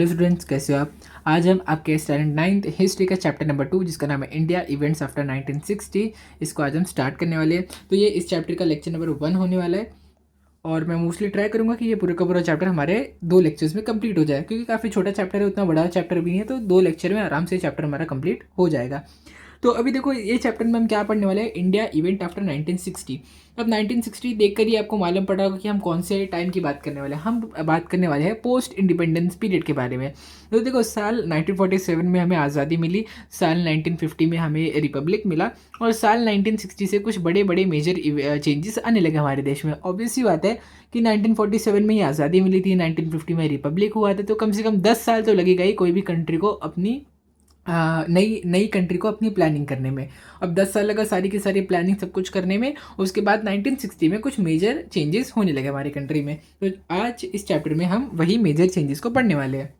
Hello students, कैसे हो आप। आज हम आपके स्टैंडर्ड 9th हिस्ट्री का चैप्टर नंबर 2 जिसका नाम है इंडिया इवेंट्स आफ्टर 1960, इसको आज हम स्टार्ट करने वाले हैं। तो ये इस चैप्टर का लेक्चर नंबर 1 होने वाला है और मैं मोस्टली ट्राई करूंगा कि ये पूरा का पूरा चैप्टर हमारे 2 लेक्चर्स में कंप्लीट हो जाए, क्योंकि काफ़ी छोटा चैप्टर है, उतना बड़ा चैप्टर भी नहीं है। तो 2 लेक्चर में आराम से चैप्टर हमारा कंप्लीट हो जाएगा। तो अभी देखो, ये चैप्टर में हम क्या पढ़ने वाले हैं, इंडिया इवेंट आफ्टर 1960। अब 1960 देखकर ही आपको मालूम पड़ा होगा कि हम कौन से टाइम की बात करने वाले हैं। हम बात करने वाले हैं पोस्ट इंडिपेंडेंस पीरियड के बारे में। तो देखो, साल 1947 में हमें आज़ादी मिली, साल 1950 में हमें रिपब्लिक मिला और साल 1960 से कुछ बड़े बड़े मेजर चेंजेस आने लगे हमारे देश में। ऑब्वियस सी बात है कि 1947 में ही आज़ादी मिली थी, 1950 में रिपब्लिक हुआ था, तो कम से कम 10 साल तो लगेगा ही कोई भी कंट्री को अपनी नई नई कंट्री को अपनी प्लानिंग करने में। अब 10 साल लगा सारी की सारी प्लानिंग सब कुछ करने में। उसके बाद 1960 में कुछ मेजर चेंजेस होने लगे हमारी कंट्री में। तो आज इस चैप्टर में हम वही मेजर चेंजेस को पढ़ने वाले हैं।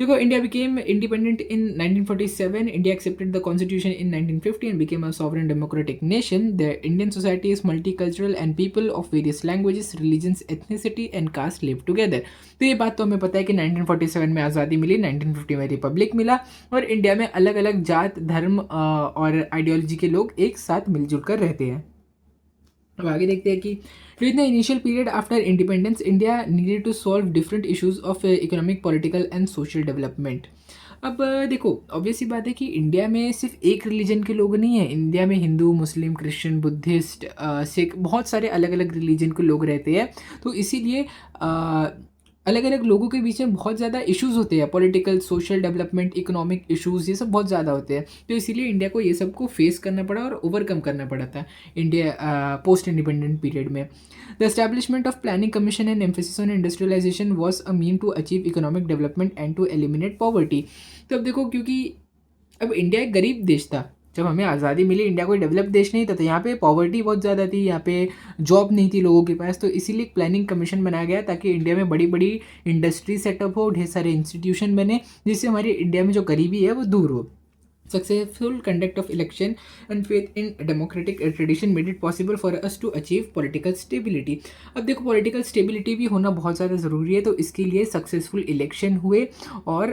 देखो, India became independent in 1947. India accepted the constitution in 1950 and became a sovereign democratic nation. The Indian society is multicultural and people of various languages, religions, ethnicity and caste live together. तो ये बात तो हमें पता है कि 1947 में आज़ादी मिली, 1950 में रिपब्लिक मिला और इंडिया में अलग अलग जात, धर्म और आइडियोलॉजी के लोग एक साथ मिलजुल कर रहते हैं। अब आगे देखते हैं कि during the initial period after independence India needed to solve different issues of economic, political and social development. अब देखो, ऑब्वियस सी बात है कि इंडिया में सिर्फ एक रिलीजन के लोग नहीं हैं। इंडिया में हिंदू, मुस्लिम, क्रिश्चियन, बुद्धिस्ट, सिख, बहुत सारे अलग अलग रिलीजन के लोग रहते हैं। तो इसीलिए अलग अलग लोगों के बीच में बहुत ज़्यादा इश्यूज़ होते हैं, political, social development, economic issues, ये सब बहुत ज़्यादा होते हैं। तो इसीलिए इंडिया को ये सब को फेस करना पड़ा और ओवरकम करना पड़ा था इंडिया पोस्ट इंडिपेंडेंट पीरियड में। The establishment of planning commission and emphasis on industrialisation was a mean to achieve economic development and to eliminate poverty. तो अब देखो, क्योंकि अब इंडिया एक गरीब देश था, जब हमें आज़ादी मिली इंडिया कोई डेवलप देश नहीं था, तो यहाँ पे पॉवर्टी बहुत ज़्यादा थी, यहाँ पे जॉब नहीं थी लोगों के पास। तो इसीलिए एक प्लानिंग कमीशन बनाया गया ताकि इंडिया में बड़ी बड़ी इंडस्ट्री सेटअप हो, ढेर सारे इंस्टीट्यूशन बने, जिससे हमारी इंडिया में जो गरीबी है वो दूर हो। Successful conduct of election and faith in democratic tradition made it possible for us to achieve political stability. अब देखो, political stability भी होना बहुत ज़्यादा ज़रूरी है। तो इसके लिए सक्सेसफुल इलेक्शन हुए और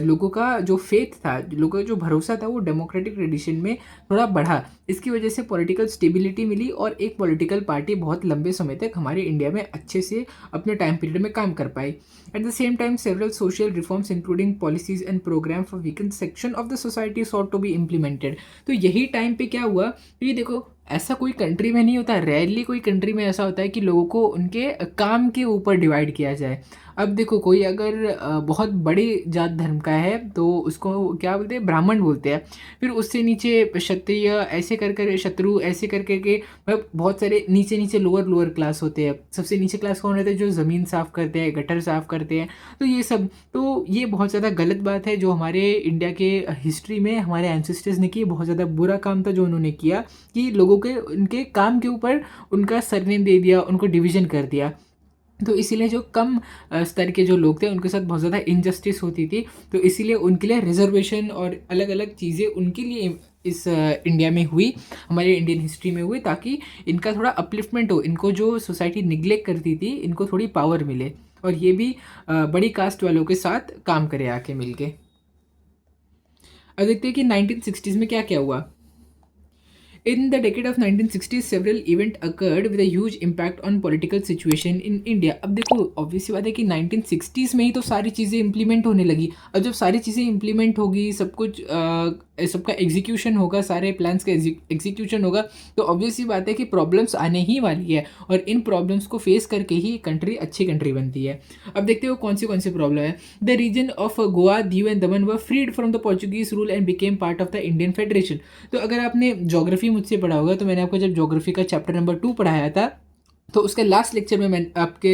लोगों का जो फेथ था, लोगों का जो भरोसा था, वो डेमोक्रेटिक ट्रेडिशन में थोड़ा बढ़ा। इसकी वजह से पॉलिटिकल स्टेबिलिटी मिली और एक पॉलिटिकल पार्टी बहुत लंबे समय तक हमारे इंडिया में अच्छे से अपने टाइम पीरियड में काम कर पाई। At the same time several social reforms including policies and program for weakened section of the society sought to be implemented. तो यही टाइम पे क्या हुआ, तो ये देखो, ऐसा कोई कंट्री में नहीं होता, रेयरली कोई कंट्री में ऐसा होता है कि लोगों को उनके काम के ऊपर डिवाइड किया जाए। अब देखो, कोई अगर बहुत बड़ी जात धर्म का है तो उसको क्या बोलते हैं, ब्राह्मण बोलते हैं। फिर उससे नीचे क्षत्रिय, ऐसे कर कर शत्रु, ऐसे कर करके मतलब बहुत सारे नीचे नीचे लोअर लोअर क्लास होते हैं। सबसे नीचे क्लास कौन रहते हैं, जो ज़मीन साफ़ करते हैं, गटर साफ़ करते हैं। तो ये सब, तो ये बहुत ज़्यादा गलत बात है जो हमारे इंडिया के हिस्ट्री में हमारे एंसेस्टर्स ने की। बहुत ज़्यादा बुरा काम था जो उन्होंने किया कि लोगों के उनके काम के ऊपर उनका सरनेम दे दिया, उनको डिवीज़न कर दिया। तो इसीलिए जो कम स्तर के जो लोग थे उनके साथ बहुत ज़्यादा इनजस्टिस होती थी। तो इसीलिए उनके लिए रिजर्वेशन और अलग अलग चीज़ें उनके लिए इस इंडिया में हुई, हमारे इंडियन हिस्ट्री में हुई, ताकि इनका थोड़ा अपलिफ्टमेंट हो, इनको जो सोसाइटी निग्लेक्ट करती थी इनको थोड़ी पावर मिले और ये भी बड़ी कास्ट वालों के साथ काम करे आके मिलके। अब देखते हैं कि 1960s में क्या क्या हुआ। In the decade of 1960s, several events occurred with a huge impact on political situation in India. अब देखो, ऑब्वियस सी बात है कि 1960s में ही तो सारी चीज़ें इंप्लीमेंट होने लगी। अब जब सारी चीज़ें इंप्लीमेंट होगी, सब कुछ सबका एग्जीक्यूशन होगा, सारे प्लान्स का एग्जीक्यूशन होगा, तो ऑब्वियस सी बात है कि प्रॉब्लम्स आने ही वाली है और इन प्रॉब्लम्स को फेस करके ही कंट्री अच्छी कंट्री बनती है। अब देखते हो कौन सी प्रॉब्लम है। The region of Goa, Diu and Daman were freed from the Portuguese rule and became part of the Indian federation. तो अगर आपने ज्योग्राफी मुझसे पढ़ा होगा, तो मैंने आपको जब ज्योग्राफी का चैप्टर नंबर 2 पढ़ाया था, तो उसके लास्ट लेक्चर में मैं आपके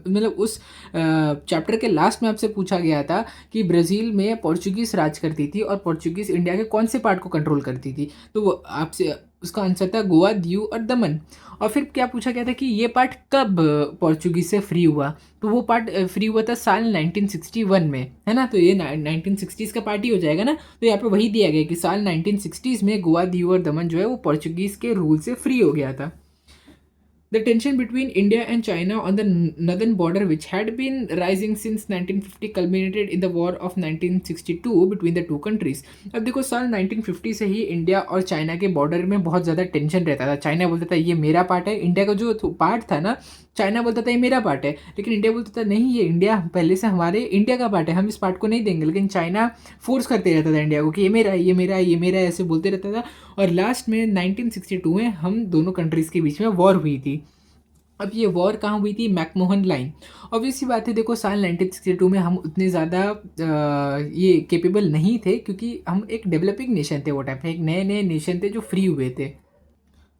मतलब उस चैप्टर के लास्ट में आपसे पूछा गया था कि ब्राज़ील में पोर्चुगीज़ राज करती थी और पोर्चुगीज़ इंडिया के कौन से पार्ट को कंट्रोल करती थी। तो वो आपसे उसका आंसर था गोवा, दीव और दमन। और फिर क्या पूछा गया था कि ये पार्ट कब पोर्चुगीज़ से फ्री हुआ। तो वो पार्ट फ्री हुआ था साल 1961 में, है ना। तो ये 1960s का पार्ट ही हो जाएगा ना। तो यहाँ पे वही दिया गया कि साल 1960s में गोवा, दीव और दमन जो है वो पोर्चुगीज़ के रूल से फ्री हो गया था। The tension between India and China on the northern border, which had been rising since 1950, culminated in the War of 1962 between the two countries. अब देखो साल 1950 से ही इंडिया और चाइना के बॉर्डर में बहुत ज़्यादा टेंशन रहता था. चाइना बोलता था ये मेरा पार्ट है, इंडिया का जो पार्ट था ना, चाइना बोलता था ये मेरा पार्ट है, लेकिन इंडिया बोलता था नहीं ये इंडिया पहले से हमारे इंडिया का पार्ट है, हम इस पार्ट को नहीं देंगे. लेकिन चाइना फोर्स करते रहता था इंडिया को कि ये मेरा है, ये मेरा है, ये मेरा है, ऐसे बोलते रहता था. और लास्ट में 1962 में हम दोनों कंट्रीज़ के बीच में वॉर हुई थी. अब ये वॉर कहाँ हुई थी? McMahon line. ऑब्वियस सी बात है, देखो साल 1962 में हम उतने ज़्यादा ये कैपेबल नहीं थे, क्योंकि हम एक डेवलपिंग नेशन थे वो टाइम पे, एक नए नए नेशन थे जो फ्री हुए थे.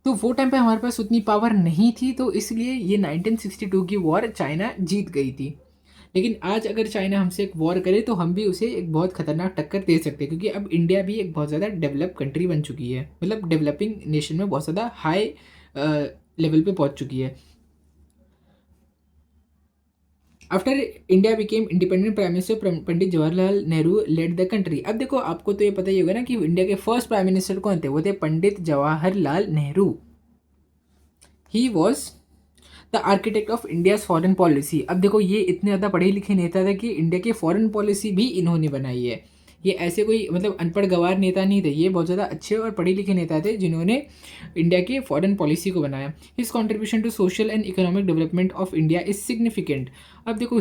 तो वो टाइम पे हमारे पास उतनी पावर नहीं थी, तो इसलिए ये 1962 की वॉर चाइना जीत गई थी. लेकिन आज अगर चाइना हमसे एक वॉर करे तो हम भी उसे एक बहुत खतरनाक टक्कर दे सकते हैं, क्योंकि अब इंडिया भी एक बहुत ज़्यादा डेवलप कंट्री बन चुकी है, मतलब डेवलपिंग नेशन में बहुत ज़्यादा हाई लेवल पे पहुंच चुकी है. After India became independent, prime minister Pandit Jawaharlal Nehru led the country. अब देखो आपको तो ये पता ही होगा ना कि इंडिया के फर्स्ट प्राइम मिनिस्टर कौन थे? वो थे Pandit Jawaharlal Nehru. He was the architect of India's foreign policy. अब देखो ये इतने ज़्यादा पढ़े लिखे नेता थे कि इंडिया की फॉरेन पॉलिसी भी इन्होंने बनाई है. ये ऐसे कोई मतलब अनपढ़ गवार नेता नहीं थे, ये बहुत ज़्यादा अच्छे और पढ़े लिखे नेता थे जिन्होंने इंडिया के फॉरेन पॉलिसी को बनाया. His contribution to social and economic development of India is significant. अब देखो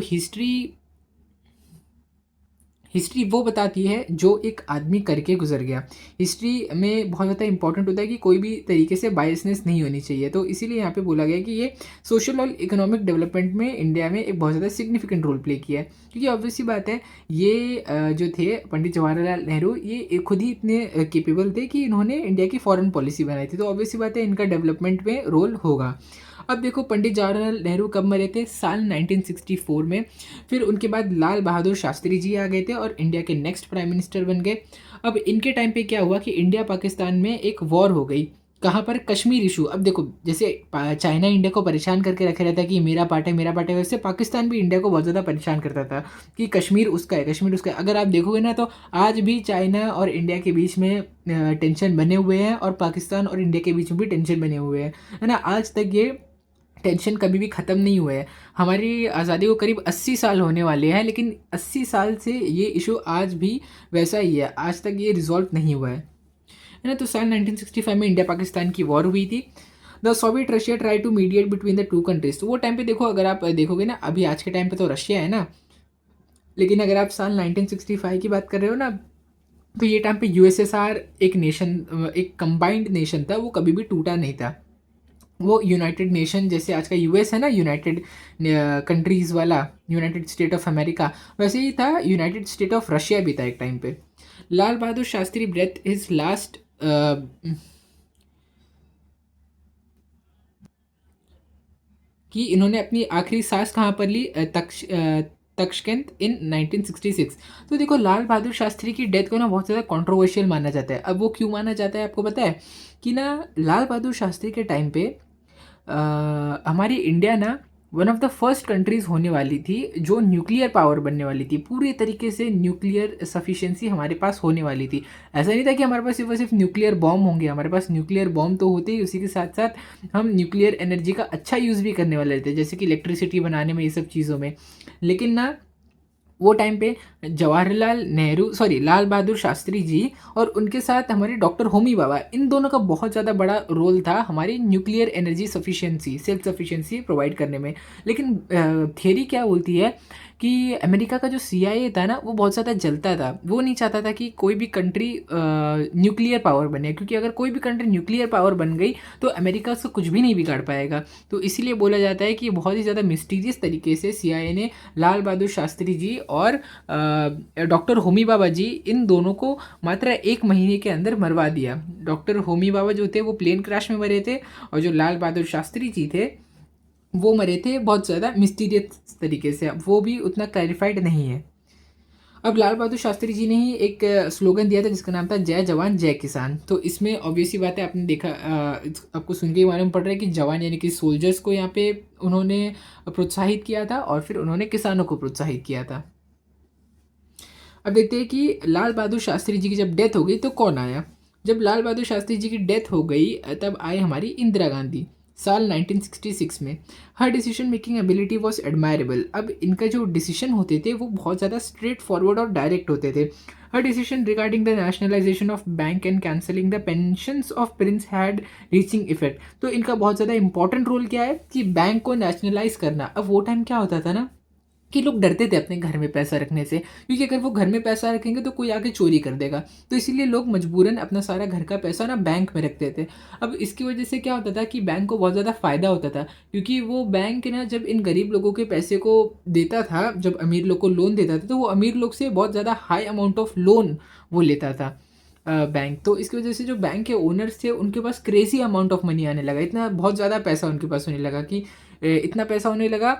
हिस्ट्री वो बताती है जो एक आदमी करके गुजर गया. हिस्ट्री में बहुत ज़्यादा इंपॉर्टेंट होता है कि कोई भी तरीके से बायसनेस नहीं होनी चाहिए, तो इसीलिए यहाँ पे बोला गया कि ये सोशल और इकोनॉमिक डेवलपमेंट में इंडिया में एक बहुत ज़्यादा सिग्निफिकेंट रोल प्ले किया है. क्योंकि ऑब्वियसली बात है, ये जो थे पंडित जवाहरलाल नेहरू, ये खुद ही इतने कैपेबल थे कि इन्होंने इंडिया की फॉरेन पॉलिसी बनाई थी, तो ऑब्वियसली बात है इनका डेवलपमेंट में रोल होगा. अब देखो पंडित जवाहरलाल नेहरू कब मरे थे? साल 1964 में. फिर उनके बाद लाल बहादुर शास्त्री जी आ गए थे और इंडिया के नेक्स्ट प्राइम मिनिस्टर बन गए. अब इनके टाइम पे क्या हुआ कि इंडिया पाकिस्तान में एक वॉर हो गई. कहाँ पर? कश्मीर इशू. अब देखो जैसे चाइना इंडिया को परेशान करके रखे रहता है कि मेरा पार्ट है मेरा पार्ट है, वैसे पाकिस्तान भी इंडिया को बहुत ज़्यादा परेशान करता था कि कश्मीर उसका है, कश्मीर उसका है. अगर आप देखोगे ना तो आज भी चाइना और इंडिया के बीच में टेंशन बने हुए हैं, और पाकिस्तान और इंडिया के बीच में भी टेंशन बने हुए हैं, है ना. आज तक ये टेंशन कभी भी ख़त्म नहीं हुआ है. हमारी आज़ादी को करीब 80 साल होने वाले हैं, लेकिन 80 साल से ये इशू आज भी वैसा ही है, आज तक ये रिजॉल्व नहीं हुआ है ना. तो साल 1965 में इंडिया पाकिस्तान की वॉर हुई थी. The Soviet Russia try to mediate between the two countries. तो वो टाइम पे देखो, अगर आप देखोगे ना, अभी आज के टाइम पे तो रशिया है ना, लेकिन अगर आप साल 1965 की बात कर रहे हो ना, तो ये टाइम पे यूएसएसआर एक नेशन, एक कंबाइंड नेशन था, वो कभी भी टूटा नहीं था. वो यूनाइटेड नेशन, जैसे आज का यूएस है ना, यूनाइटेड कंट्रीज़ वाला, यूनाइटेड स्टेट ऑफ अमेरिका, वैसे ही था यूनाइटेड स्टेट ऑफ रशिया भी था एक टाइम पे. Lal Bahadur Shastri breath is last कि इन्होंने अपनी आखिरी सांस कहाँ पर ली? तक्षकेंत इन 1966. तो देखो लाल बहादुर शास्त्री की डेथ को ना बहुत ज़्यादा कंट्रोवर्शियल माना जाता है. अब वो क्यों माना जाता है आपको पता है? कि ना लाल बहादुर शास्त्री के टाइम पे हमारी इंडिया ना one of the first countries होने वाली थी जो न्यूक्लियर पावर बनने वाली थी. पूरी तरीके से न्यूक्लियर सफिशिएंसी हमारे पास होने वाली थी. ऐसा नहीं था कि हमारे पास सिर्फ न्यूक्लियर बॉम्ब होंगे, हमारे पास न्यूक्लियर बॉम्ब तो होते ही, उसी के साथ साथ हम न्यूक्लियर एनर्जी का अच्छा यूज़ भी करने वाले थे, जैसे कि इलेक्ट्रिसिटी बनाने में, ये सब चीज़ों में. लेकिन ना वो टाइम पे लाल बहादुर शास्त्री जी और उनके साथ हमारे डॉक्टर होमी बाबा, इन दोनों का बहुत ज़्यादा बड़ा रोल था हमारी nuclear energy sufficiency, self sufficiency provide करने में. लेकिन थियरी क्या बोलती है कि अमेरिका का जो CIA था ना, वो बहुत ज़्यादा जलता था. वो नहीं चाहता था कि कोई भी कंट्री न्यूक्लियर पावर बने, क्योंकि अगर कोई भी कंट्री न्यूक्लियर पावर बन गई तो अमेरिका से कुछ भी नहीं बिगाड़ पाएगा. तो इसीलिए बोला जाता है कि बहुत ही ज़्यादा मिस्टीरियस तरीके से CIA ने लाल बहादुर शास्त्री जी और डॉक्टर होमी बाबा जी, इन दोनों को मात्र 1 महीने के अंदर मरवा दिया. डॉक्टर होमी बाबा जो थे वो प्लेन क्रैश में मरे थे, और जो लाल बहादुर शास्त्री जी थे वो मरे थे बहुत ज़्यादा मिस्टीरियस तरीके से. अब वो भी उतना क्लैरिफाइड नहीं है. अब लाल बहादुर शास्त्री जी ने ही एक स्लोगन दिया था जिसका नाम था जय जवान जय किसान. तो इसमें ऑब्वियसली बात है, आपने देखा, आपको सुन के ही मालूम पड़ रहा है कि जवान यानी कि सोल्जर्स को यहाँ पे उन्होंने प्रोत्साहित किया था, और फिर उन्होंने किसानों को प्रोत्साहित किया था. अब देखते हैं कि लाल बहादुर शास्त्री जी की जब डेथ हो गई तो कौन आया. जब लाल बहादुर शास्त्री जी की डेथ हो गई तब आए हमारी इंदिरा गांधी. साल 1966 में। Her decision making ability was admirable. अब इनका जो डिसीजन होते थे वो बहुत ज़्यादा स्ट्रेट फॉरवर्ड और डायरेक्ट होते थे। Her decision regarding the nationalisation of bank and cancelling the pensions of prince had reaching effect. तो इनका बहुत ज़्यादा इंपॉर्टेंट रोल क्या है कि बैंक को नेशनलाइज करना। अब वो टाइम क्या होता था ना कि लोग डरते थे अपने घर में पैसा रखने से, क्योंकि अगर वो घर में पैसा रखेंगे तो कोई आके चोरी कर देगा। तो इसीलिए लोग मजबूरन अपना सारा घर का पैसा ना बैंक में रखते थे। अब इसकी वजह से क्या होता था कि बैंक को बहुत ज़्यादा फ़ायदा होता था, क्योंकि वो बैंक ना जब इन गरीब लोगों के पैसे को देता था, जब अमीर लोग को लोन देता था, तो वो अमीर लोग से बहुत ज़्यादा हाई अमाउंट ऑफ लोन वो लेता था बैंक। तो इसकी वजह से जो बैंक के ओनर्स थे उनके पास क्रेजी अमाउंट ऑफ मनी आने लगा, इतना बहुत ज़्यादा पैसा उनके पास होने लगा कि इतना पैसा होने लगा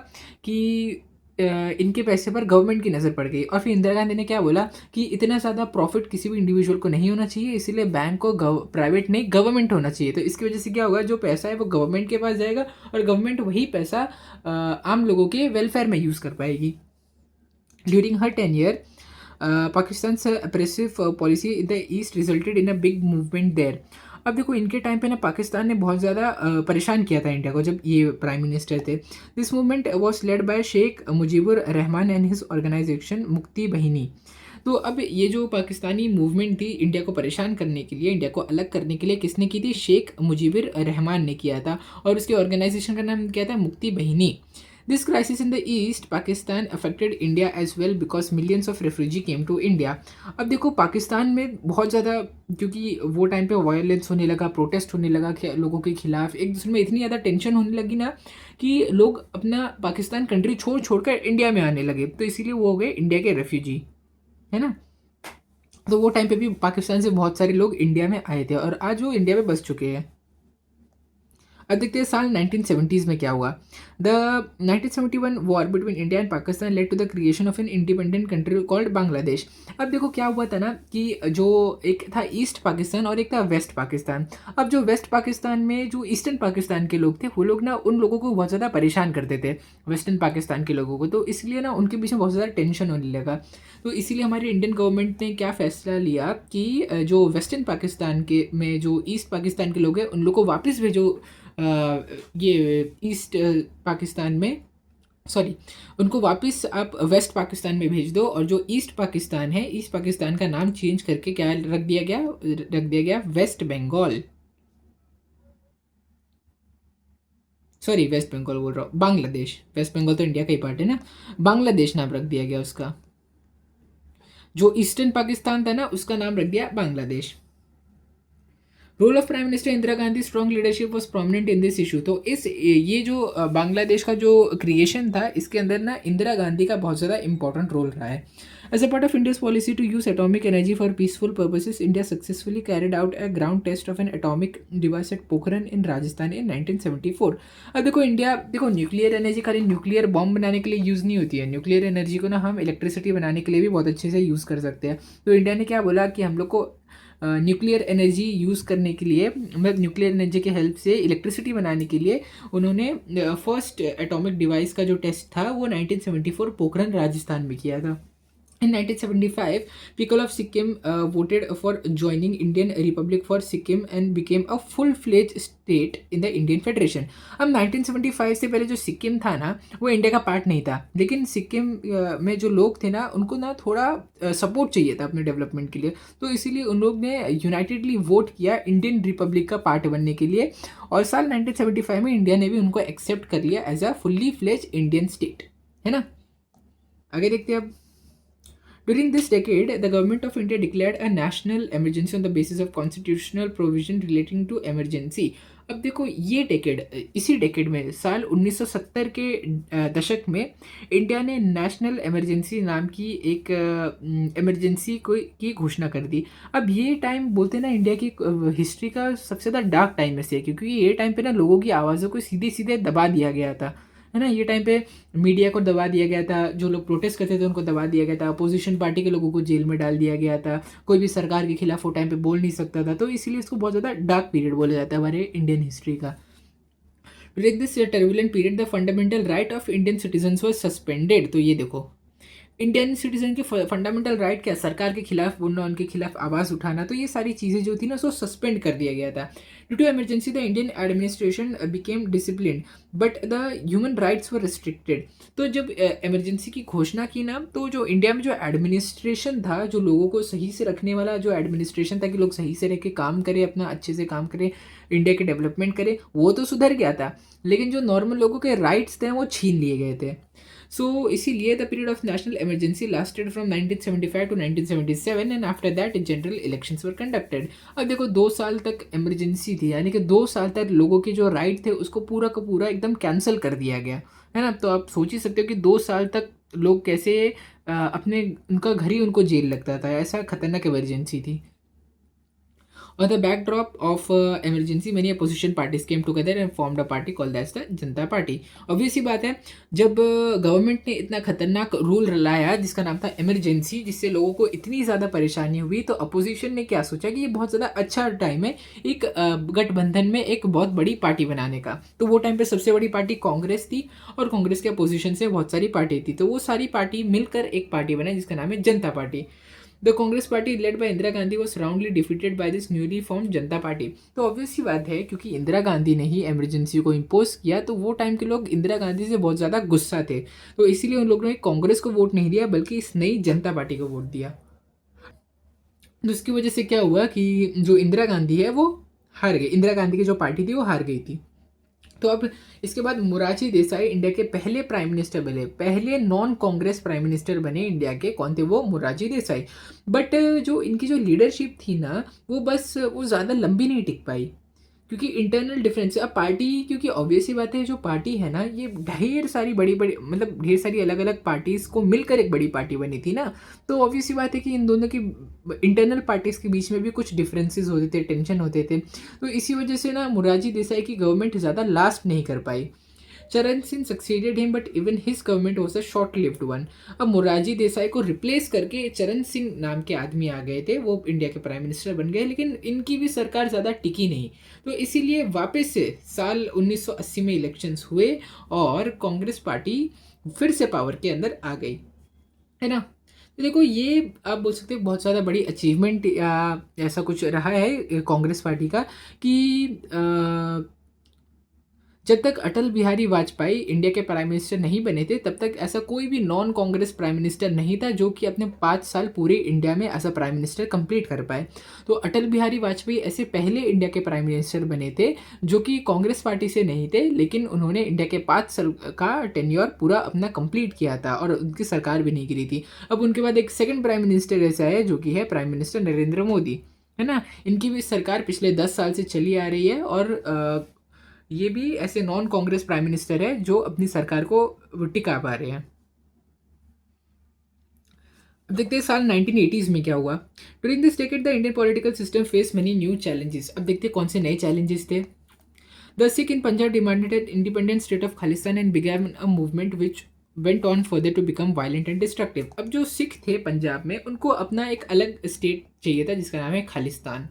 कि इनके पैसे पर गवर्नमेंट की नज़र पड़ गई। और फिर इंदिरा गांधी ने क्या बोला कि इतना ज़्यादा प्रॉफिट किसी भी इंडिविजुअल को नहीं होना चाहिए, इसीलिए बैंक को प्राइवेट नहीं गवर्नमेंट होना चाहिए। तो इसकी वजह से क्या होगा, जो पैसा है वो गवर्नमेंट के पास जाएगा और गवर्नमेंट वही पैसा आम लोगों के वेलफेयर में यूज़ कर पाएगी। During her 10 year Pakistan's oppressive policy in the east resulted in a big movement there। अब देखो इनके टाइम पे ना पाकिस्तान ने बहुत ज़्यादा परेशान किया था इंडिया को जब ये प्राइम मिनिस्टर थे। This movement was led by Sheikh Mujibur Rahman and his organisation Mukti Bahini. तो अब ये जो पाकिस्तानी मूवमेंट थी इंडिया को परेशान करने के लिए, इंडिया को अलग करने के लिए, किसने की थी? शेख मुजीबुर रहमान ने किया था, और उसके ऑर्गेनाइजेशन का नाम क्या था? मुक्ति बहिनी। This crisis in the East Pakistan affected India as well because millions of refugee came to India। अब देखो पाकिस्तान में बहुत ज़्यादा, क्योंकि वो टाइम पे वायलेंस होने लगा, प्रोटेस्ट होने लगा लोगों के खिलाफ, एक दूसरे में इतनी ज़्यादा टेंशन होने लगी ना कि लोग अपना पाकिस्तान कंट्री छोड़ छोड़ कर इंडिया में आने लगे। तो इसीलिए वो हो गए इंडिया के रेफ्यूजी, है ना। तो वो टाइम पे भी पाकिस्तान से बहुत सारे लोग इंडिया में आए थे और आज वो इंडिया में बस चुके हैं। अब देखते हैं साल 1970s में क्या हुआ। The 1971 war between India and Pakistan led to the creation of an independent country called Bangladesh. अब देखो क्या हुआ था ना कि जो एक था ईस्ट पाकिस्तान और एक था वेस्ट पाकिस्तान। अब जो वेस्ट पाकिस्तान में जो ईस्टर्न पाकिस्तान के लोग थे वो लोग ना उन लोगों को बहुत ज़्यादा परेशान करते थे, वेस्टर्न पाकिस्तान के लोगों को। तो इसलिए ना उनके बीच में बहुत ज़्यादा टेंशन होने लगा। तो इसीलिए हमारी इंडियन गवर्नमेंट ने क्या फ़ैसला लिया कि जो वेस्टर्न पाकिस्तान के में जो ईस्ट पाकिस्तान के लोग हैं उन लोग को वापस भेजो ये ईस्ट पाकिस्तान में, सॉरी, उनको वापस आप वेस्ट पाकिस्तान में भेज दो। और जो ईस्ट पाकिस्तान है, ईस्ट पाकिस्तान का नाम चेंज करके क्या रख दिया गया वेस्ट बंगाल। सॉरी, वेस्ट बंगाल बोल रहा हूँ, बांग्लादेश। वेस्ट बंगाल तो इंडिया का ही पार्ट है ना। बांग्लादेश नाम रख दिया गया उसका। जो ईस्टर्न पाकिस्तान था ना उसका नाम रख दिया Bangladesh. Role of prime minister Indira Gandhi strong leadership was prominent in this issue. तो इस ये जो बांग्लादेश का जो क्रिएशन था इसके अंदर ना इंदिरा गांधी का बहुत ज़्यादा इंपॉर्टेंट रोल रहा है। As a part of India's policy to use atomic energy for peaceful purposes, India successfully carried out a ground test of an atomic device at Pokhran in Rajasthan in 1974। अब देखो इंडिया, देखो न्यूक्लियर एनर्जी खाली nuclear bomb बनाने के लिए use नहीं होती है। न्यूक्लियर एनर्जी को ना हम इलेक्ट्रिसिटी बनाने के लिए भी बहुत अच्छे से यूज़ कर सकते हैं। तो इंडिया ने क्या बोला कि हम लोग को न्यूक्लियर एनर्जी यूज़ करने के लिए, मतलब न्यूक्लियर एनर्जी के हेल्प से इलेक्ट्रिसिटी बनाने के लिए उन्होंने फर्स्ट एटॉमिक डिवाइस का जो टेस्ट था वो 1974 पोखरन राजस्थान में किया था। In 1975, people of Sikkim voted for joining Indian Republic for Sikkim and became a full-fledged state in the Indian Federation। अब 1975 से पहले जो सिक्किम था ना वो इंडिया का पार्ट नहीं था, लेकिन सिक्किम में जो लोग थे ना उनको ना थोड़ा सपोर्ट चाहिए था अपने डेवलपमेंट के लिए। तो इसीलिए उन लोग ने यूनाइटेडली वोट किया इंडियन रिपब्लिक का पार्ट बनने के लिए, और साल 1975 में इंडिया ने भी उनको एक्सेप्ट कर लिया as a fully fledge Indian state, है ना। आगे देखते हैं अब। During this decade, the government of India declared a national emergency on the basis of constitutional provision relating to emergency। अब देखो ये डेकेड, इसी डेकेड में साल 1970 के दशक में इंडिया ने नेशनल इमरजेंसी नाम की एक इमरजेंसी को की घोषणा कर दी। अब ये टाइम बोलते हैं ना इंडिया की हिस्ट्री का सबसे ज़्यादा डार्क टाइम में से, क्योंकि ये टाइम पे ना लोगों की आवाज़ों को सीधे सीधे दबा दिया गया था, है ना। ये टाइम पे मीडिया को दबा दिया गया था, जो लोग प्रोटेस्ट करते थे उनको दबा दिया गया था, अपोजिशन पार्टी के लोगों को जेल में डाल दिया गया था, कोई भी सरकार के खिलाफ वो टाइम पे बोल नहीं सकता था। तो इसीलिए इसको बहुत ज़्यादा डार्क पीरियड बोला जाता है हमारे इंडियन हिस्ट्री का। During this turbulent period the fundamental right of Indian citizens was suspended. तो ये देखो इंडियन सिटीजन के फंडामेंटल राइट क्या, सरकार के खिलाफ बोलना, उनके खिलाफ आवाज़ उठाना, तो ये सारी चीज़ें जो थी ना उसको सस्पेंड कर दिया गया था। Due to emergency the Indian administration became discipline but the human rights were restricted. तो जब इमरजेंसी की घोषणा की ना, तो जो इंडिया में जो एडमिनिस्ट्रेशन था, जो लोगों को सही से रखने वाला जो एडमिनिस्ट्रेशन था कि लोग सही से रह के काम करें, अपना अच्छे से काम करें, इंडिया के डेवलपमेंट करें, वो तो सुधर गया था, लेकिन जो नॉर्मल लोगों के राइट्स थे वो छीन लिए गए थे। सो इसीलिए the period of national emergency lasted from 1975 to 1977 and after that general elections were conducted. अब देखो 2 साल तक इमरजेंसी थी, यानी कि 2 साल तक लोगों के जो राइट थे उसको पूरा का पूरा एकदम कैंसिल कर दिया गया है ना। तो आप सोच ही सकते हो कि 2 साल तक लोग कैसे अपने उनका घर ही उनको जेल लगता था, ऐसा खतरनाक इमरजेंसी थी। On the backdrop of emergency, many opposition parties came together and formed a party called as the Janata party. Obvious सी बात है, जब गवर्नमेंट ने इतना खतरनाक रूल लाया जिसका नाम था इमरजेंसी, जिससे लोगों को इतनी ज़्यादा परेशानी हुई, तो अपोजिशन ने क्या सोचा कि ये बहुत ज़्यादा अच्छा टाइम है एक गठबंधन में एक बहुत बड़ी पार्टी बनाने का। तो वो टाइम पे सबसे बड़ी पार्टी कांग्रेस थी, और कांग्रेस के अपोजिशन से बहुत सारी पार्टी थी, तो वो सारी पार्टी मिलकर एक पार्टी बनाई जिसका नाम है जनता party. The Congress party led by Indira Gandhi was roundly defeated by this newly form Janata party. तो ऑब्वियस सी बात है, क्योंकि इंदिरा गांधी ने ही इमरजेंसी को इम्पोज किया, तो वो टाइम के लोग इंदिरा गांधी से बहुत ज़्यादा गुस्सा थे, तो इसीलिए उन लोगों ने कांग्रेस को वोट नहीं दिया बल्कि इस नई जनता पार्टी को वोट दिया। तो इसकी वजह से क्या हुआ कि जो इंदिरा गांधी है वो हार गई, इंदिरा गांधी की जो पार्टी थी वो हार गई थी। तो अब इसके बाद मोरारजी देसाई इंडिया के पहले प्राइम मिनिस्टर बने, पहले नॉन कांग्रेस प्राइम मिनिस्टर बने इंडिया के। कौन थे वो? मोरारजी देसाई। बट जो इनकी जो लीडरशिप थी ना, वो ज़्यादा लंबी नहीं टिक पाई, क्योंकि इंटरनल डिफरेंस। अब पार्टी, क्योंकि ऑब्वियस ही बात है, जो पार्टी है ना, ये ढेर सारी बड़ी बड़ी मतलब ढेर सारी अलग अलग पार्टीज़ को मिलकर एक बड़ी पार्टी बनी थी ना। तो ऑब्वियस ही बात है कि इन दोनों की इंटरनल पार्टीज़ के बीच में भी कुछ डिफरेंसेस होते थे, टेंशन होते थे। तो इसी वजह से ना मोरारजी देसाई की गवर्नमेंट ज़्यादा लास्ट नहीं कर पाई। चरण Singh succeeded him but even his government was a short lived one. अब मोरारजी देसाई को रिप्लेस करके चरण सिंह नाम के आदमी आ गए थे, वो इंडिया के प्राइम मिनिस्टर बन गए, लेकिन इनकी भी सरकार ज़्यादा टिकी नहीं। तो इसीलिए वापस से साल 1980 में इलेक्शंस हुए और कांग्रेस पार्टी फिर से पावर के अंदर आ गई, है ना। तो देखो, ये आप बोल सकते हो बहुत ज़्यादा बड़ी अचीवमेंट या ऐसा कुछ रहा है कांग्रेस पार्टी का, कि जब तक अटल बिहारी वाजपेयी इंडिया के प्राइम मिनिस्टर नहीं बने थे, तब तक ऐसा कोई भी नॉन कांग्रेस प्राइम मिनिस्टर नहीं था जो कि अपने 5 साल पूरे इंडिया में as a prime minister complete कर पाए। तो अटल बिहारी वाजपेयी ऐसे पहले इंडिया के प्राइम मिनिस्टर बने थे जो कि कांग्रेस पार्टी से नहीं थे, लेकिन उन्होंने इंडिया के 5 साल का टेन्योर पूरा अपना कंप्लीट किया था और उनकी सरकार भी नहीं गिरी थी। अब उनके बाद एक सेकेंड प्राइम मिनिस्टर ऐसा है जो कि है प्राइम मिनिस्टर नरेंद्र मोदी, है ना। इनकी भी सरकार पिछले 10 साल से चली आ रही है, और ये भी ऐसे नॉन कांग्रेस प्राइम मिनिस्टर है जो अपनी सरकार को टिका पा रहे हैं। अब देखते हैं साल 1980s में क्या हुआ। During this decade the Indian political system face many new challenges. अब देखते हैं कौन से नए चैलेंजेस थे। The Sikh in Punjab demanded an independent state of Khalistan and began a movement which went on further to become violent and destructive. अब जो सिख थे पंजाब में, उनको अपना एक अलग स्टेट चाहिए था जिसका नाम है खालिस्तान।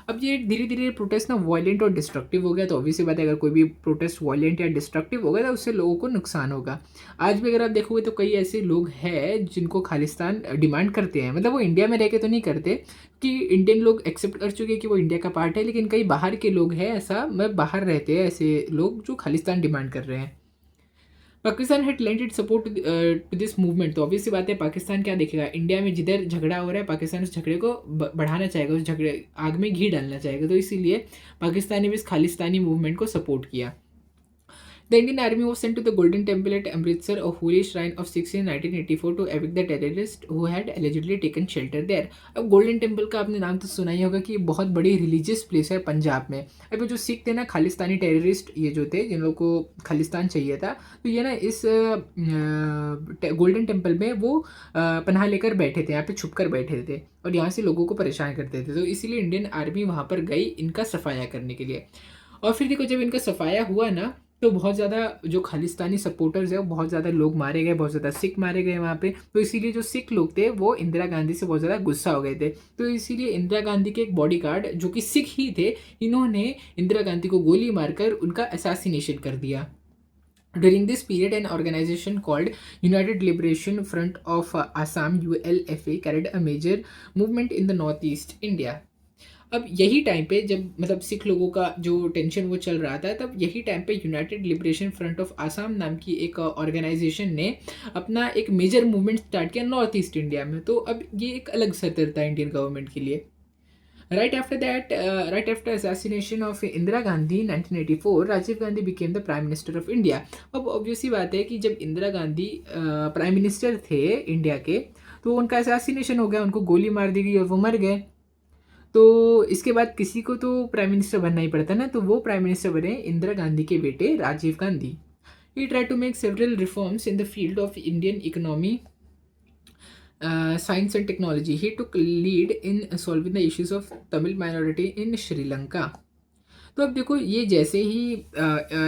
अब ये धीरे धीरे प्रोटेस्ट ना वायलेंट और डिस्ट्रक्टिव हो गया, तो ऑब्वियसली बात है, अगर कोई भी प्रोटेस्ट वायलेंट या डिस्ट्रक्टिव हो गया तो उससे लोगों को नुकसान होगा। आज भी अगर आप देखोगे तो कई ऐसे लोग हैं जिनको खालिस्तान डिमांड करते हैं, मतलब वो इंडिया में रह के तो नहीं करते, कि इंडियन लोग एक्सेप्ट कर चुके हैं कि वो इंडिया का पार्ट है, लेकिन कई बाहर के लोग हैं, ऐसा मैं बाहर रहते हैं ऐसे लोग जो खालिस्तान डिमांड कर रहे हैं। Pakistan had lent it support to this movement. तो ऑब्वियसली बात है, पाकिस्तान क्या देखेगा, इंडिया में जिधर झगड़ा हो रहा है पाकिस्तान उस झगड़े को बढ़ाना चाहेगा, उस झगड़े आग में घी डालना चाहेगा, तो इसीलिए पाकिस्तान ने भी इस खालिस्तानी मूवमेंट को सपोर्ट किया। The Indian Army was sent to the Golden Temple at Amritsar, a holy shrine of Sikhs in 1984 to evict the terrorists who had allegedly taken shelter there. अब गोल्डन टेम्पल का आपने नाम तो सुना ही होगा कि बहुत बड़ी रिलीजियस प्लेस है पंजाब में। अब ये जो सिख थे ना, खालिस्तानी टेररिस्ट ये जो थे, जिन लोगों को खालिस्तान चाहिए था, तो ये ना इस गोल्डन टेम्पल में वो पनाह लेकर बैठे थे, यहाँ पे छुप कर बैठे थे और यहाँ से लोगों को परेशान करते थे। तो इसीलिए इंडियन आर्मी वहाँ पर गई इनका सफाया करने के लिए। और फिर देखो, जब इनका सफाया हुआ ना, तो बहुत ज़्यादा जो खालिस्तानी सपोर्टर्स है वो बहुत ज़्यादा लोग मारे गए, बहुत ज़्यादा सिख मारे गए वहाँ पे। तो इसीलिए जो सिख लोग थे वो इंदिरा गांधी से बहुत ज़्यादा गुस्सा हो गए थे। तो इसीलिए इंदिरा गांधी के एक बॉडीगार्ड जो कि सिख ही थे, इन्होंने इंदिरा गांधी को गोली मारकर उनका असैसिनेशन कर दिया। During this period, an organization called United Liberation Front of Assam (ULFA) carried a major movement in the northeast India. अब यही टाइम पे जब मतलब सिख लोगों का जो टेंशन वो चल रहा था, तब यही टाइम पे United liberation front of Assam नाम की एक ऑर्गेनाइजेशन ने अपना एक मेजर मूवमेंट स्टार्ट किया नॉर्थ ईस्ट इंडिया में। तो अब ये एक अलग सतर था इंडियन गवर्नमेंट के लिए। Right after assassination of Indira Gandhi 1984, Rajiv Gandhi became the Prime Minister of India. अब ऑब्वियस सी बात है कि जब इंदिरा गांधी प्राइम मिनिस्टर थे इंडिया के, तो उनका असैसिनेशन हो गया, उनको गोली मार दी गई और वो मर गए। तो इसके बाद किसी को तो प्राइम मिनिस्टर बनना ही पड़ता ना, तो वो प्राइम मिनिस्टर बने इंदिरा गांधी के बेटे Rajiv Gandhi. He tried to make several reforms in the field of Indian economy, science and technology. He took lead in solving the issues of Tamil minority in Sri Lanka. तो अब देखो, ये जैसे ही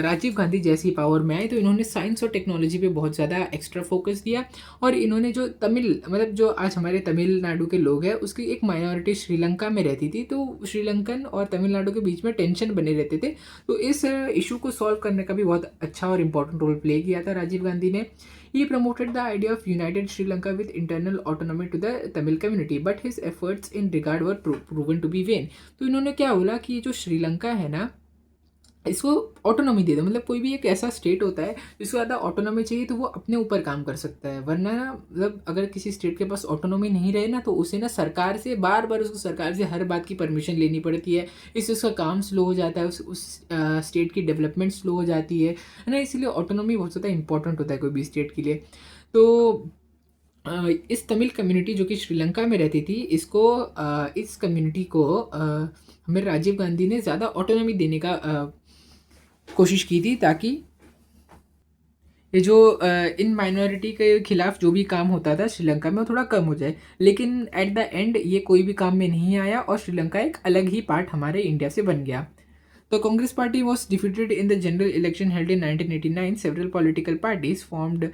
राजीव गांधी जैसी पावर में आए, तो इन्होंने साइंस और टेक्नोलॉजी पे बहुत ज़्यादा एक्स्ट्रा फोकस दिया। और इन्होंने जो तमिल मतलब जो आज हमारे तमिलनाडु के लोग हैं, उसकी एक माइनॉरिटी श्रीलंका में रहती थी, तो श्रीलंकन और तमिलनाडु के बीच में टेंशन बने रहते थे। तो इस इशू को सॉल्व करने का भी बहुत अच्छा और इम्पोर्टेंट रोल प्ले किया था राजीव गांधी ने। He promoted the idea of united Sri Lanka with internal autonomy to the Tamil community, but his efforts in regard were proven to be vain. तो इन्होंने क्या बोला कि ये जो श्रीलंका है ना, इसको ऑटोनॉमी दे दो। मतलब कोई भी एक ऐसा स्टेट होता है जिसको ज़्यादा ऑटोनॉमी चाहिए, तो वो अपने ऊपर काम कर सकता है। वरना ना मतलब अगर किसी स्टेट के पास ऑटोनॉमी नहीं रहे ना, तो उसे ना सरकार से बार बार उसको सरकार से हर बात की परमिशन लेनी पड़ती है। इससे उसका काम स्लो हो जाता है, उस स्टेट की डेवलपमेंट स्लो हो जाती है ना। इसीलिए ऑटोनॉमी बहुत ज़्यादा इंपॉर्टेंट होता है कोई भी स्टेट के लिए। तो इस तमिल कम्युनिटी जो कि श्रीलंका में रहती थी, इस कम्युनिटी को हमें राजीव गांधी ने ज़्यादा ऑटोनॉमी देने का कोशिश की थी, ताकि ये जो इन माइनॉरिटी के खिलाफ जो भी काम होता था श्रीलंका में, वो थोड़ा कम हो जाए। लेकिन एट द एंड ये कोई भी काम में नहीं आया, और श्रीलंका एक अलग ही पार्ट हमारे इंडिया से बन गया। The Congress Party was defeated in the general election held in 1989. Several political parties formed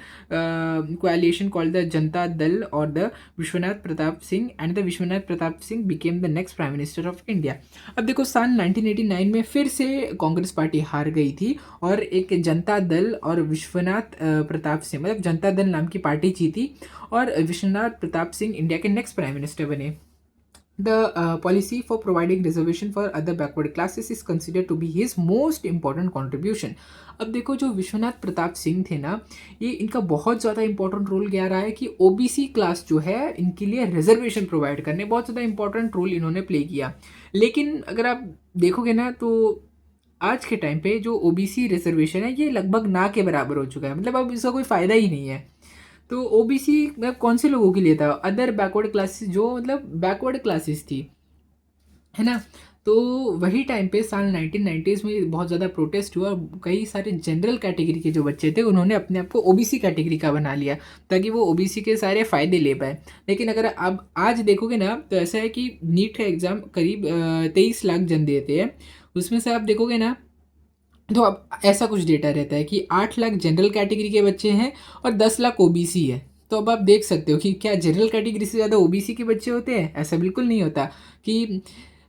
coalition called the Janata Dal or the Vishwanath Pratap Singh, and the Vishwanath Pratap Singh became the next Prime Minister of India. अब देखो, साल 1989 में फिर से Congress party हार गई थी, और एक जनता दल और विश्वनाथ प्रताप सिंह, मतलब जनता दल नाम की पार्टी जीती, और विश्वनाथ प्रताप सिंह इंडिया के नेक्स्ट प्राइम मिनिस्टर बने। The policy for providing reservation for other backward classes is considered to be his most important contribution. अब देखो, जो विश्वनाथ प्रताप सिंह थे ना, ये इनका बहुत ज़्यादा इंपॉर्टेंट रोल क्या रहा है कि ओबीसी क्लास जो है इनके लिए रिजर्वेशन प्रोवाइड करने बहुत ज़्यादा इंपॉर्टेंट रोल इन्होंने प्ले किया। लेकिन अगर आप देखोगे ना, तो आज के टाइम पे जो ओबीसी रिजर्वेशन है, ये लगभग ना के बराबर हो चुका है। मतलब अब इसका कोई फ़ायदा ही नहीं है। तो ओबीसी मतलब कौन से लोगों के लिए था? अदर बैकवर्ड क्लासेस, जो मतलब बैकवर्ड क्लासेस थी, है ना। तो वही टाइम पे साल 1990s में बहुत ज़्यादा प्रोटेस्ट हुआ, और कई सारे जनरल कैटेगरी के जो बच्चे थे, उन्होंने अपने आप को ओबीसी कैटेगरी का बना लिया, ताकि वो ओबीसी के सारे फ़ायदे ले पाए। लेकिन अगर आप आज देखोगे ना, तो ऐसा है कि नीट का एग्ज़ाम करीब 23 लाख जन देते हैं। उसमें से आप देखोगे ना, तो अब ऐसा कुछ डेटा रहता है कि 8 लाख जनरल कैटेगरी के बच्चे हैं और 10 लाख ओबीसी है। तो अब आप देख सकते हो कि क्या जनरल कैटेगरी से ज़्यादा ओबीसी के बच्चे होते हैं? ऐसा बिल्कुल नहीं होता। कि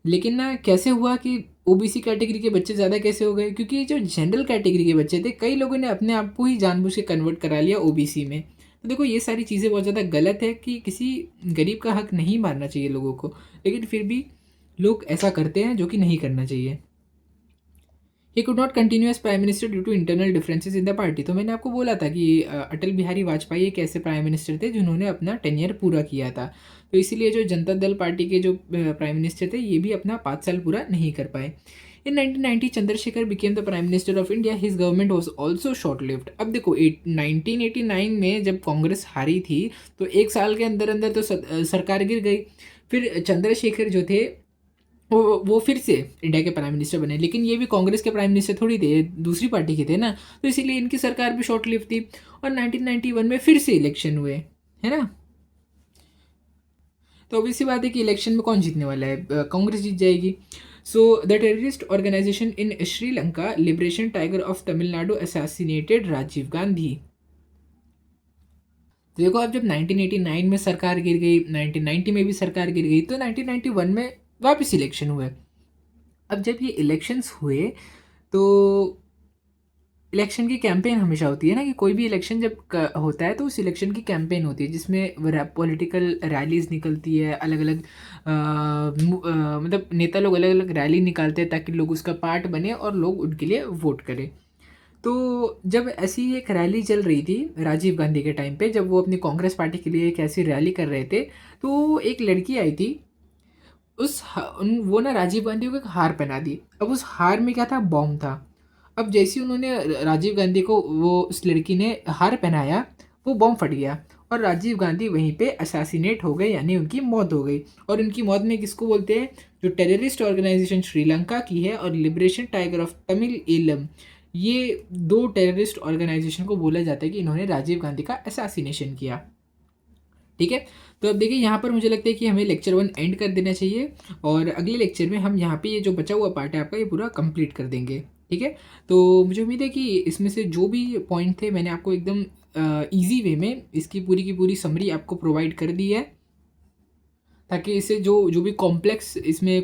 लेकिन ना कैसे हुआ कि ओबीसी कैटेगरी के बच्चे ज़्यादा कैसे हो गए? क्योंकि जो जनरल कैटेगरी के बच्चे थे, कई लोगों ने अपने आप को ही जानबूझ के कन्वर्ट करा लिया ओबीसी में। तो देखो, ये सारी चीज़ें बहुत ज़्यादा गलत है कि किसी गरीब का हक नहीं मारना चाहिए लोगों को, लेकिन फिर भी लोग ऐसा करते हैं, जो कि नहीं करना चाहिए। He could not continue as prime minister due to internal differences in the party. तो मैंने आपको बोला था कि अटल बिहारी वाजपेयी एक ऐसे प्राइम मिनिस्टर थे जिन्होंने अपना टेन्योर पूरा किया था। तो इसीलिए जो जनता दल पार्टी के जो प्राइम मिनिस्टर थे, ये भी अपना 5 साल पूरा नहीं कर पाए। इन 1990 Chandrashekhar became the prime minister of India. His government was also short lived. अब देखो, 1989 में जब कांग्रेस हारी थी, तो एक साल के अंदर अंदर तो सरकार गिर गई। फिर चंद्रशेखर जो थे, वो फिर से इंडिया के प्राइम मिनिस्टर बने। लेकिन ये भी कांग्रेस के प्राइम मिनिस्टर थोड़ी थे, दूसरी पार्टी के थे ना, तो इसीलिए इनकी सरकार भी शॉर्ट लिव थी। और 1991 में फिर से इलेक्शन हुए, है ना। तो obvious सी बात है कि इलेक्शन में कौन जीतने वाला है? कांग्रेस जीत जाएगी। So the terrorist organisation in Sri Lanka liberation tiger of Tamil Nadu assassinated Rajiv Gandhi. तो देखो, अब जब 1989 में सरकार गिर गई, 1990 में भी सरकार गिर गई, तो 1991 में वापस इलेक्शन हुए। अब जब ये इलेक्शंस हुए, तो इलेक्शन की कैंपेन हमेशा होती है ना, कि कोई भी इलेक्शन जब होता है तो उस इलेक्शन की कैंपेन होती है, जिसमें पॉलिटिकल रैलीज निकलती है, अलग अलग मतलब नेता लोग अलग अलग रैली निकालते हैं ताकि लोग उसका पार्ट बने और लोग उनके लिए वोट करें। तो जब ऐसी एक रैली चल रही थी राजीव गांधी के टाइम पे, जब वो अपनी कांग्रेस पार्टी के लिए एक ऐसी रैली कर रहे थे, तो एक लड़की आई थी। वो ना राजीव गांधी को एक हार पहना दी। अब उस हार में क्या था, बॉम्ब था। अब जैसे ही उन्होंने राजीव गांधी को, वो उस लड़की ने हार पहनाया, वो बॉम्ब फट गया और राजीव गांधी वहीं पे असैसिनेट हो गए, यानी उनकी मौत हो गई। और उनकी मौत में किसको बोलते हैं, जो टेररिस्ट ऑर्गेनाइजेशन श्रीलंका की है और liberation tiger of Tamil Eelam, ये दो टेररिस्ट ऑर्गेनाइजेशन को बोला जाता है कि इन्होंने राजीव गांधी का असैसिनेशन किया। ठीक है। तो अब देखिए यहाँ पर मुझे लगता है कि हमें लेक्चर 1 एंड कर देना चाहिए, और अगले लेक्चर में हम यहाँ पे ये जो बचा हुआ पार्ट है आपका, ये पूरा कंप्लीट कर देंगे। ठीक है। तो मुझे उम्मीद है कि इसमें से जो भी पॉइंट थे मैंने आपको एकदम ईजी वे में इसकी पूरी की पूरी समरी आपको प्रोवाइड कर दी है, ताकि इससे जो जो भी कॉम्प्लेक्स इसमें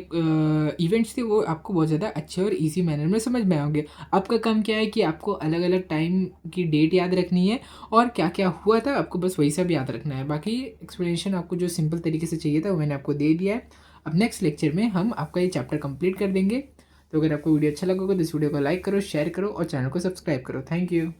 इवेंट्स थे वो आपको बहुत ज़्यादा अच्छे और इजी मैनर में समझ में आएंगे। आपका काम क्या है कि आपको अलग अलग टाइम की डेट याद रखनी है और क्या क्या हुआ था आपको बस वही सब याद रखना है। बाकी एक्सप्लेनेशन आपको जो सिंपल तरीके से चाहिए था वो मैंने आपको दे दिया है। अब नेक्स्ट लेक्चर में हम आपका ये चैप्टर कंप्लीट कर देंगे। तो अगर आपको वीडियो अच्छा लगा होगा तो इस वीडियो को लाइक करो, शेयर करो और चैनल को सब्सक्राइब करो। Thank you.